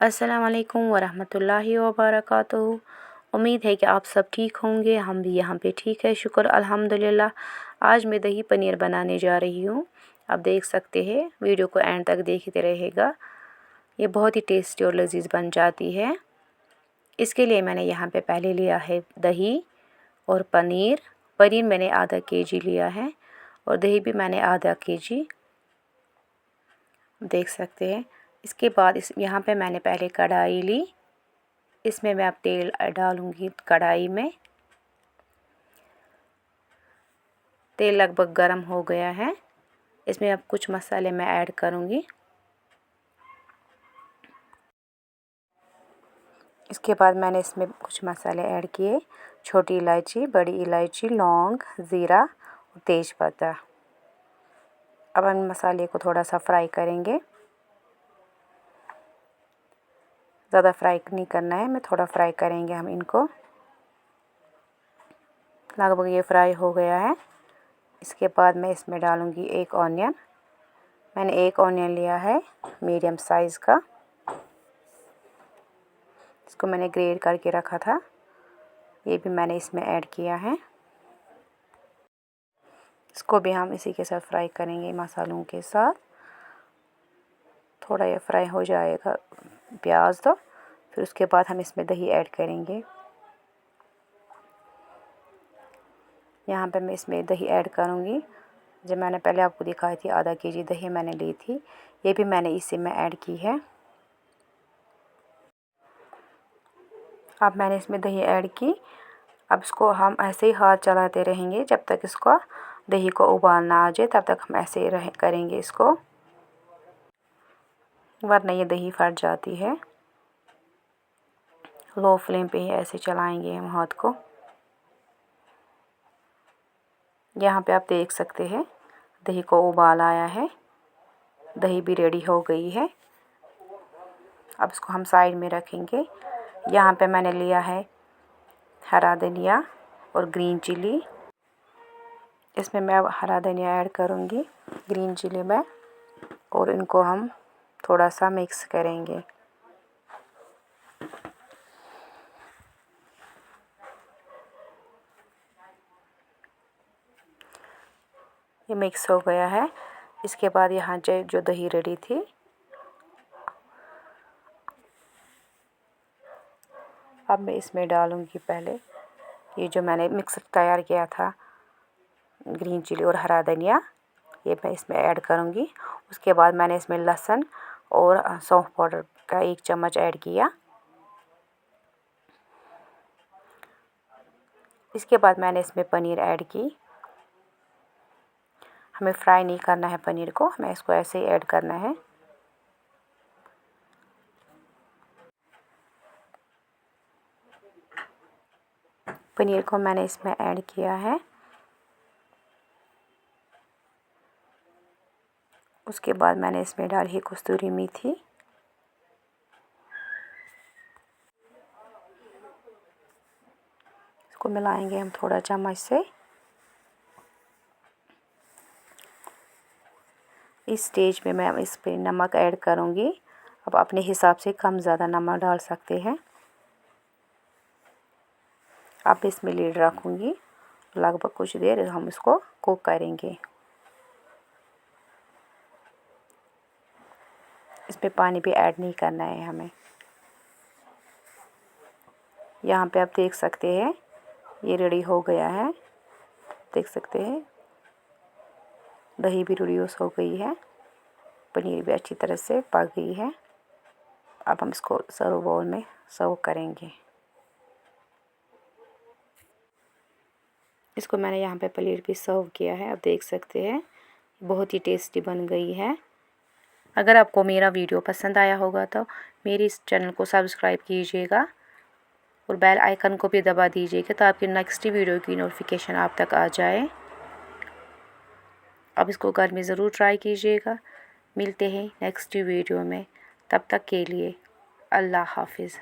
अस्सलाम वालेकुम वरहमतुल्लाहि वबरकातुहू। उम्मीद है कि आप सब ठीक होंगे। हम भी यहाँ पे ठीक है, शुक्र अल्हम्दुलिल्लाह। आज मैं दही पनीर बनाने जा रही हूँ। आप देख सकते हैं, वीडियो को एंड तक देखते रहेगा। ये बहुत ही टेस्टी और लजीज बन जाती है। इसके लिए मैंने यहाँ पे पहले लिया है दही और पनीर। पनीर मैंने आधा केजी लिया है और दही भी मैंने आधा केजी, देख सकते हैं। इसके बाद यहाँ पे मैंने पहले कढ़ाई ली। इसमें मैं अब तेल डालूँगी कढ़ाई में। तेल लगभग गर्म हो गया है। इसमें अब कुछ मसाले मैं ऐड करूँगी। इसके बाद मैंने इसमें कुछ मसाले ऐड किए, छोटी इलायची, बड़ी इलायची, लौंग, ज़ीरा और तेज़पत्ता। अब हम मसाले को थोड़ा सा फ्राई करेंगे। ज़्यादा फ्राई नहीं करना है, मैं थोड़ा फ्राई करेंगे हम इनको। लगभग ये फ्राई हो गया है। इसके बाद मैं इसमें डालूँगी एक ऑनियन। मैंने एक ऑनियन लिया है मीडियम साइज़ का। इसको मैंने ग्रेट करके रखा था, ये भी मैंने इसमें ऐड किया है। इसको भी हम इसी के साथ फ्राई करेंगे मसालों के साथ। थोड़ा ये फ्राई हो जाएगा प्याज तो फिर उसके बाद हम इसमें दही ऐड करेंगे। यहाँ पे मैं इसमें दही ऐड करूँगी। जो मैंने पहले आपको दिखाई थी, आधा केजी दही मैंने ली थी, ये भी मैंने इसी में ऐड की है। अब मैंने इसमें दही ऐड की। अब इसको हम ऐसे ही हाथ चलाते रहेंगे जब तक इसको दही को उबाल ना आ जाए, तब तक हम ऐसे ही करेंगे इसको, वरना ये दही फट जाती है। लो फ्लेम पे ही ऐसे चलाएंगे हम हाथ को। यहाँ पे आप देख सकते हैं दही को उबाल आया है, दही भी रेडी हो गई है। अब इसको हम साइड में रखेंगे। यहाँ पे मैंने लिया है हरा धनिया और ग्रीन चिली। इसमें मैं अब हरा धनिया ऐड करूँगी ग्रीन चिली में, और इनको हम थोड़ा सा मिक्स करेंगे। ये मिक्स हो गया है। इसके बाद यहाँ जो दही रेडी थी, अब मैं इसमें डालूँगी पहले ये जो मैंने मिक्सर तैयार किया था, ग्रीन चिली और हरा धनिया, ये मैं इसमें ऐड करूँगी। उसके बाद मैंने इसमें लहसुन और सौंफ पाउडर का 1 चम्मच ऐड किया। इसके बाद मैंने इसमें पनीर ऐड की। हमें फ्राई नहीं करना है पनीर को, हमें इसको ऐसे ही ऐड करना है। पनीर को मैंने इसमें ऐड किया है। उसके बाद मैंने इसमें डाली है कस्तूरी मेथी। इसको मिलाएंगे हम थोड़ा चम्मच से। इस स्टेज में मैं इस पे नमक ऐड करूँगी। अब अपने हिसाब से कम ज़्यादा नमक डाल सकते हैं। अब इसमें लीड रखूँगी, लगभग कुछ देर हम इसको कुक करेंगे। इसमें पानी भी ऐड नहीं करना है हमें। यहाँ पे आप देख सकते हैं ये रेडी हो गया है, देख सकते हैं दही भी रेड्यूस हो गई है, पनीर भी अच्छी तरह से पक गई है। अब हम इसको सर्व बाउल में सर्व करेंगे। इसको मैंने यहाँ पे पनीर भी सर्व किया है, आप देख सकते हैं बहुत ही टेस्टी बन गई है। अगर आपको मेरा वीडियो पसंद आया होगा तो मेरे इस चैनल को सब्सक्राइब कीजिएगा और बेल आइकन को भी दबा दीजिएगा ताकि नेक्स्ट वीडियो की नोटिफिकेशन आप तक आ जाए। अब इसको घर में ज़रूर ट्राई कीजिएगा। मिलते हैं नेक्स्ट वीडियो में, तब तक के लिए अल्लाह हाफिज़।